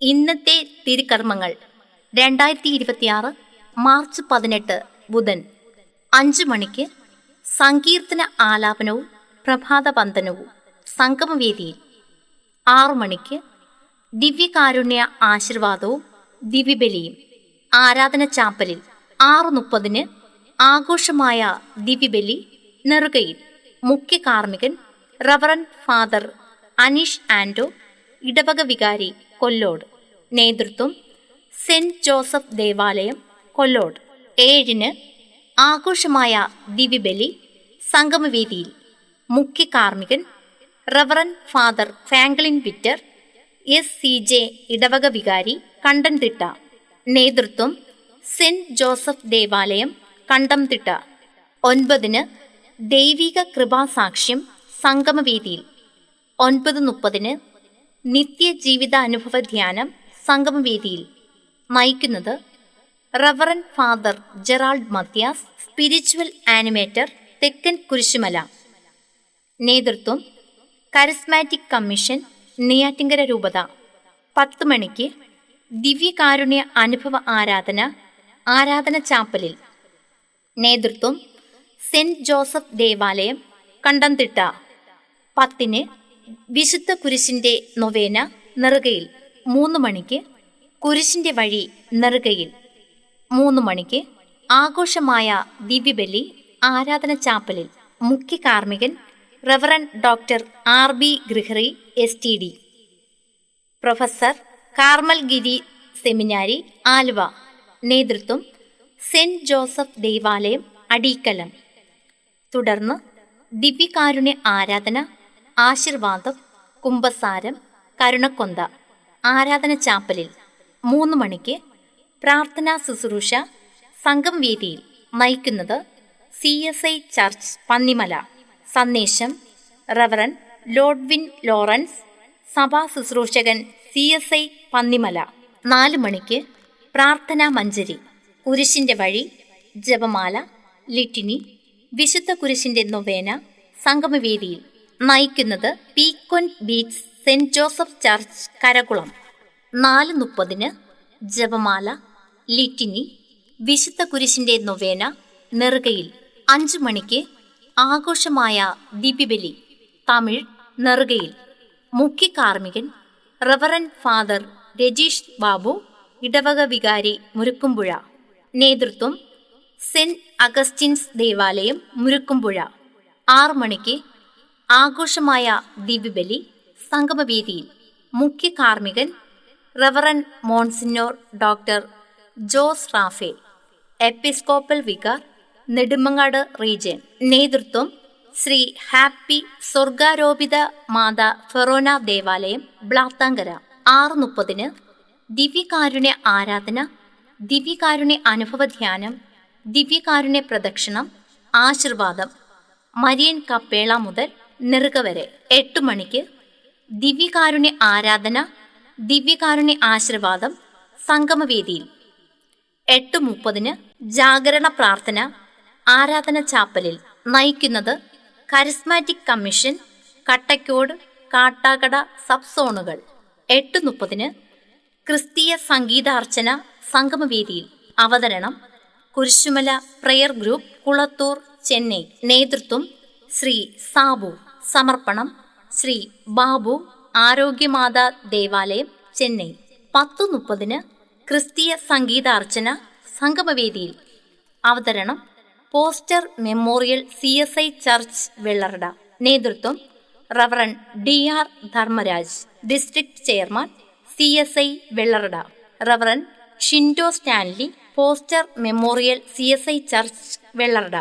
ഇന്നത്തെ തിരുക്കർമ്മങ്ങൾ 2026 മാർച്ച് 18 ബുധൻ 5 മണിക്ക് സങ്കീർത്തന ആലാപനവും പ്രഭാതവന്ദനവും സംഗമവേദിയിൽ. 6 മണിക്ക് ദിവ്യകാരുണ്യ ആശീർവാദവും ദിവ്യബലിയും ആരാധന ചാപ്പലിൽ. 6:30 ആഘോഷമായ ദിവ്യബലി നെറുകയിൽ. മുഖ്യ കാർമ്മികൻ റവറൻ ഫാദർ അനീഷ് ആൻഡോ, ഇടവക വികാരി കൊല്ലോട്. നേതൃത്വം സെന്റ് ജോസഫ് ദേവാലയം കൊല്ലോട്. 7 ആഘോഷമായ ദിവ്യബലി സംഗമവേദിയിൽ. മുഖ്യ കാർമ്മികൻ റവറൻ ഫാദർ ഫ്രാങ്ക്ലിൻ വിറ്റർ, SCJ, ഇടവക വികാരി കണ്ടംതിട്ട. നേതൃത്വം സെന്റ് ജോസഫ് ദേവാലയം കണ്ടംതിട്ട. 9 ദൈവിക കൃപാസാക്ഷ്യം സംഗമവേദിയിൽ. 9:30 നിത്യജീവിതാനുഭവ ധ്യാനം സംഗമവേദിയിൽ. നയിക്കുന്നത് reverend father Gerald Mathias, spiritual animator, തെക്കൻ കുരിശുമല. നേതൃത്വം കരിസ്മാറ്റിക് കമ്മീഷൻ, നെയ്യാറ്റിൻകര രൂപത. 10 മണിക്ക് ദിവ്യകാരുണ്യ അനുഭവ ആരാധന ചാപ്പലിൽ. നേതൃത്വം സെന്റ് ജോസഫ് ദേവാലയം കണ്ടംതിട്ട. 10 വിശുദ്ധ കുരിശിന്റെ നൊവേന നെറുകയിൽ. 3 മണിക്ക് കുരിശിന്റെ വഴി നെറുകയിൽ. 3 മണിക്ക് ആഘോഷമായ ദിവ്യബലി ആരാധന ചാപ്പലിൽ. മുഖ്യ കാർമ്മികൻ reverend doctor RB Gregory, STD, professor, Carmel Giri seminary, Aluva. നേതൃത്വം സെന്റ് ജോസഫ് ദേവാലയം അടീക്കലം. തുടർന്ന് ദിവ്യകാരുണ്യ ആരാധന, ആശീർവാദം, കുംഭസാരം, കരുണക്കൊന്ത ആരാധന ചാപ്പലിൽ. 3 മണിക്ക് പ്രാർത്ഥനാ ശുശ്രൂഷ സംഗമവേദിയിൽ. നയിക്കുന്നത് CSI ചർച്ച് പന്നിമല. സന്ദേശം റവറൻ ലോഡ്വിൻ ലോറൻസ്, സഭാ ശുശ്രൂഷകൻ, CSI പന്നിമല. 4 മണിക്ക് പ്രാർത്ഥനാ മഞ്ജരി, കുരിശിന്റെ വഴി, ജപമാല, ലിറ്റിനി, വിശുദ്ധ കുരിശിന്റെ നൊവേന സംഗമവേദിയിൽ. നയിക്കുന്നത് പീക്വൻ beats saint Joseph church Karakulam. 4:30 ജപമാല, ലിറ്റിനി, വിശുദ്ധ കുരിശിന്റെ നൊവേന നെറുകയിൽ. 5 മണിക്ക് ആഘോഷമായ ദിവ്യബലി തമിഴ് നെറുകയിൽ. മുഖ്യ കാർമ്മികൻ റവറൻ ഫാദർ രജീഷ് ബാബു, ഇടവക വികാരി മുരുക്കുംപുഴ. നേതൃത്വം സെന്റ് അഗസ്റ്റിൻസ് ദേവാലയം മുരുക്കുംപുഴ. 6 മണിക്ക് ആഘോഷമായ ദിവ്യബലി സംഗമവേദിയിൽ. മുഖ്യ കാർമ്മികൻ reverend monsignor doctor Jose Raphael, episcopal vicar, Nedumangad region. നേതൃത്വം ശ്രീ ഹാപ്പി സ്വർഗാരോപിത മാതാ ഫെറോന ദേവാലയം, ബ്ലാത്താങ്കര. 6:30 ദിവ്യകാരുണ്യ ആരാധന, ദിവ്യകാരുണ്യ അനുഭവ ധ്യാനം, ദിവ്യകാരുണ്യ പ്രദക്ഷിണം, ആശീർവാദം, മരിയൻ കപ്പേള മുതൽ നെറുക വരെ. 8 മണിക്ക് ദിവ്യകാരുണ്യ ആരാധന, ദിവ്യകാരുണ്യ ആശീർവാദം സംഗമവേദിയിൽ. 8:30 ജാഗരണ പ്രാർത്ഥന ആരാധന ചാപ്പലിൽ. നയിക്കുന്നത് charismatic commission, Kattakode, Kattakada sub സോണുകൾ. 8:30 ക്രിസ്തീയ സംഗീതാർച്ചന സംഗമവേദിയിൽ. അവതരണം കുരിശുമല പ്രയർ ഗ്രൂപ്പ്, കുളത്തൂർ, ചെന്നൈ. നേതൃത്വം ശ്രീ സാബു. സമർപ്പണം ശ്രീ ബാബു, ആരോഗ്യമാതാ ദേവാലയം, ചെന്നൈ. 10:30 ക്രിസ്തീയ സംഗീതാർച്ചന സംഗമവേദിയിൽ. അവതരണം Foster memorial, CSI church Vellarada. നേതൃത്വം reverend DR Dharmaraj, district chairman, CSI Vellarada. Reverend Shindo Stanley, Foster memorial, CSI church Vellarada.